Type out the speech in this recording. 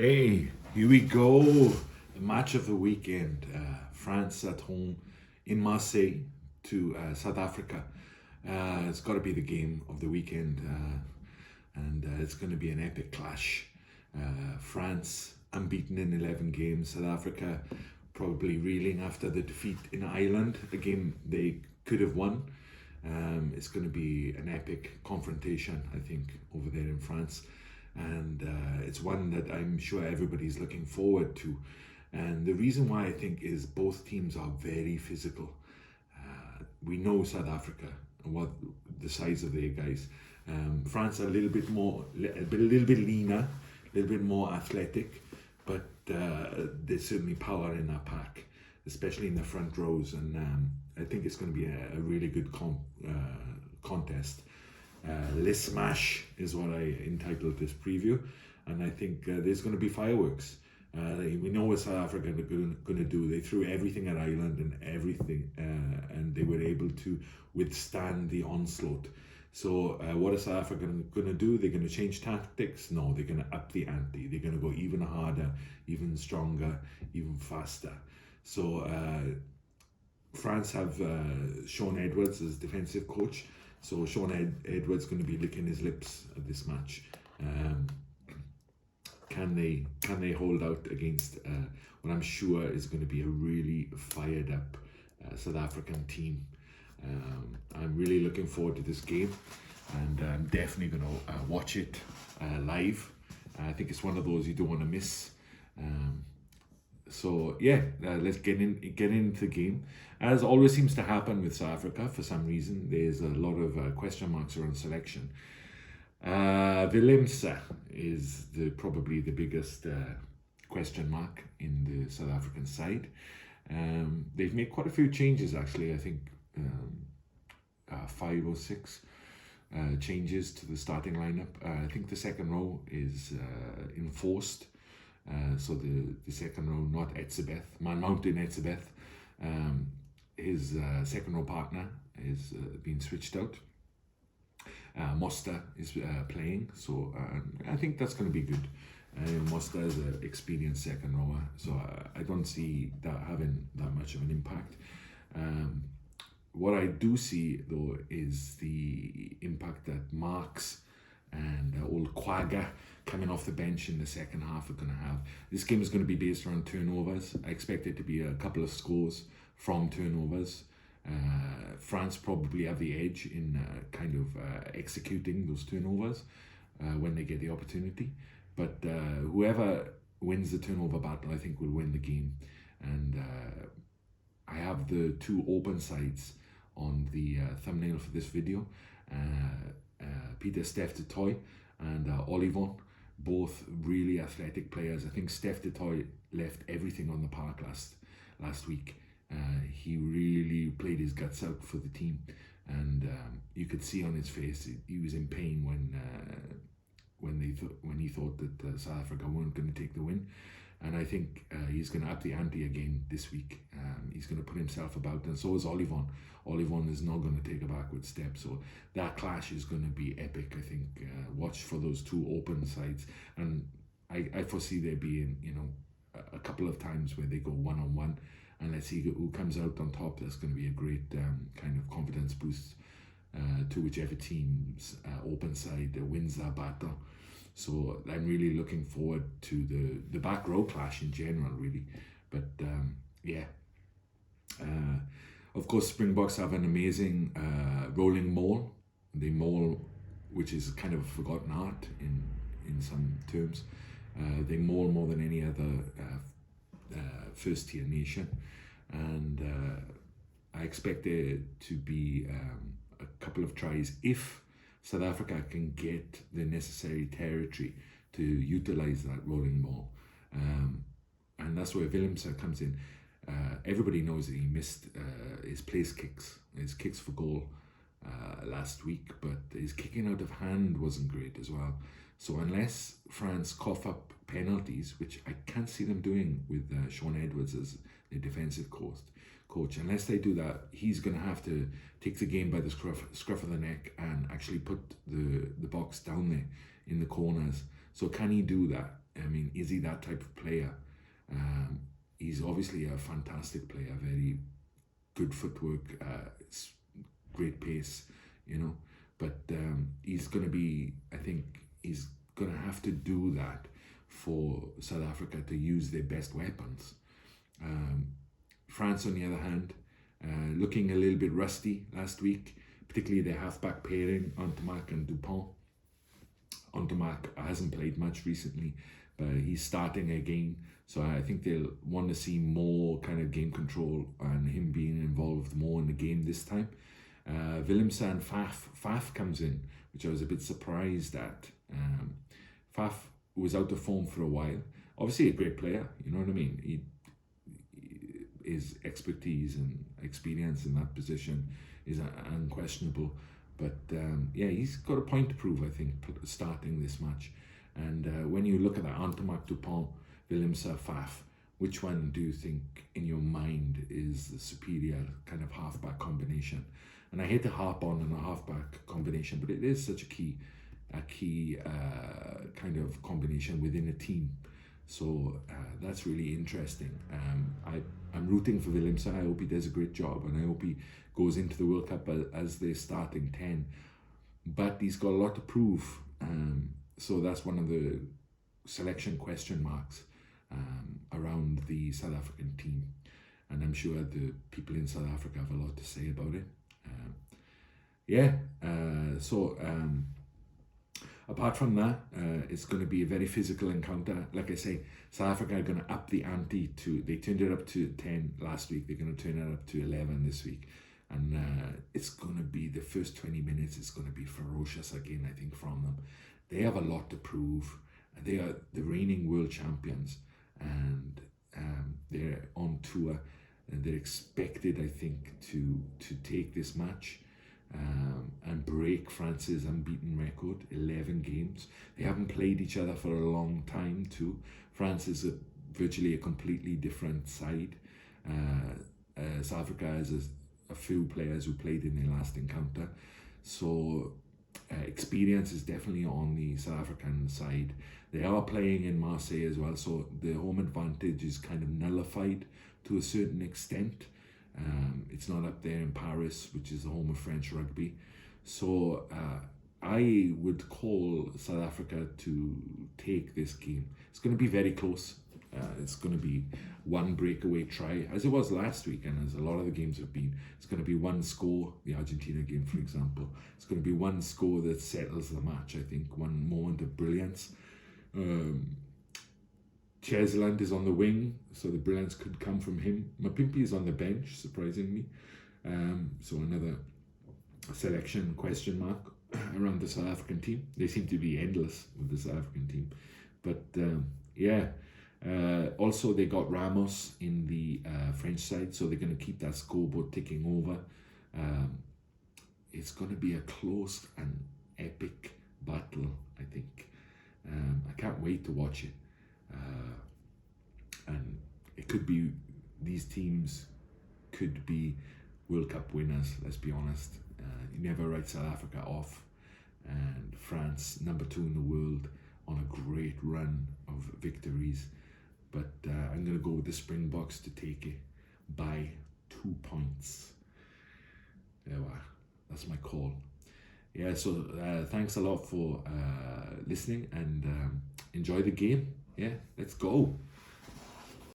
Hey, here we go. The match of the weekend. France at home in Marseille to South Africa. It's got to be the game of the weekend, and it's going to be an epic clash. France unbeaten in 11 games. South Africa probably reeling after the defeat in Ireland, a game they could have won. It's going to be an epic confrontation, I think, over there in France. And it's one that I'm sure everybody's looking forward to. And the reason why I think is both teams are very physical. We know South Africa and what the size of their guys. France are a little bit leaner, a little bit more athletic, but there's certainly power in that pack, especially in the front rows. And I think it's going to be a really good contest. Les Smash is what I entitled this preview, and I think there's going to be fireworks. We know what South Africa are going to do. They threw everything at Ireland and they were able to withstand the onslaught. So what is South Africa going to do? They're going to change tactics? No, they're going to up the ante. They're going to go even harder, even stronger, even faster. So France have Sean Edwards as defensive coach. So Sean Edwards going to be licking his lips at this match. Can they hold out against what I'm sure is going to be a really fired up South African team? I'm really looking forward to this game, and I'm definitely going to watch it live. I think it's one of those you don't want to miss. So yeah, let's get into the game. As always seems to happen with South Africa, for some reason, there's a lot of question marks around selection. Willemse is probably the biggest question mark in the South African side. They've made quite a few changes, actually. I think 5 or 6 changes to the starting lineup. I think the second row is enforced. So the second row, not Etzebeth, Mountain Etzebeth. His second row partner is being switched out. Mosta is playing, so I think that's going to be good. Mosta is an experienced second rower, so I don't see that having that much of an impact. What I do see, though, is the impact that Marks and old Quagga coming off the bench in the second half are going to have. This game is going to be based around turnovers. I expect it to be a couple of scores from turnovers. France probably have the edge in executing those turnovers when they get the opportunity. But whoever wins the turnover battle, I think, will win the game. And I have the 2 open sides on the thumbnail for this video. Steph du Toit and Olivon, both really athletic players. I think Steph du Toit left everything on the park last week. He really played his guts out for the team, and you could see on his face he was in pain when he thought that South Africa weren't going to take the win. And I think he's going to up the ante again this week. He's going to put himself about, and so is Olivon. Olivon is not going to take a backward step. So that clash is going to be epic, I think. Watch for those 2 open sides. And I foresee there being, a couple of times where they go one-on-one. And let's see who comes out on top. That's going to be a great kind of confidence boost to whichever team's open side wins that battle. So I'm really looking forward to the back row clash in general, really. But of course, Springboks have an amazing rolling maul. They maul, which is kind of a forgotten art in some terms. They maul more than any other first-tier nation. And I expect there to be a couple of tries if South Africa can get the necessary territory to utilize that rolling maul. And that's where Willemse comes in. Everybody knows that he missed his place kicks, his kicks for goal last week, but his kicking out of hand wasn't great as well. So unless France cough up penalties, which I can't see them doing with Sean Edwards as the defensive coach, unless they do that, he's going to have to take the game by the scruff of the neck and actually put the Boks down there in the corners. So can he do that? I mean, is he that type of player? He's obviously a fantastic player, very good footwork, great pace, but he's going to be, I think he's going to have to do that for South Africa to use their best weapons. France, on the other hand, looking a little bit rusty last week, particularly their halfback pairing, Antomac and Dupont. Antomac hasn't played much recently, but he's starting again. So I think they'll want to see more kind of game control and him being involved more in the game this time. Willemse and Faf comes in, which I was a bit surprised at. Faf was out of form for a while. Obviously a great player, you know what I mean? His expertise and experience in that position is unquestionable. But he's got a point to prove, I think, starting this match. And when you look at that, Antomac, Dupont, Willemse, Faf, which one do you think in your mind is the superior kind of halfback combination? And I hate to harp on a halfback combination, but it is such a key kind of combination within a team. So that's really interesting. I'm rooting for Willemse. I hope he does a great job, and I hope he goes into the World Cup as their starting 10. But he's got a lot to prove. So that's one of the selection question marks around the South African team. And I'm sure the people in South Africa have a lot to say about it. Apart from that, it's going to be a very physical encounter. Like I say, South Africa are going to up the ante they turned it up to 10 last week. They're going to turn it up to 11 this week. And it's going to be the first 20 minutes, it's going to be ferocious again, I think, from them. They have a lot to prove. They are the reigning world champions, and they're on tour, and they're expected, I think, to take this match and break France's unbeaten record, 11 games. They haven't played each other for a long time too. France is virtually a completely different side. South Africa has a few players who played in their last encounter. So experience is definitely on the South African side. They are playing in Marseille as well, so the home advantage is kind of nullified to a certain extent. It's not up there in Paris, which is the home of French rugby. So I would call South Africa to take this game. It's going to be very close. It's going to be one breakaway try, as it was last week, and as a lot of the games have been. It's going to be one score, the Argentina game, for example. It's going to be one score that settles the match, I think. One moment of brilliance. Chesland is on the wing, so the brilliance could come from him. Mapimpi is on the bench, surprisingly. So another selection question mark around the South African team. They seem to be endless with the South African team. But also they got Ramos in the French side, so they're going to keep that scoreboard ticking over. It's going to be a close and epic battle, I think. I can't wait to watch it. And it could be, these teams could be World Cup winners, let's be honest. You never write South Africa off. And France, number 2 in the world, on a great run of victories. But I'm going to go with the Springboks to take it by 2 points. There we are. That's my call. Yeah, so thanks a lot for listening, and enjoy the game. Yeah, let's go.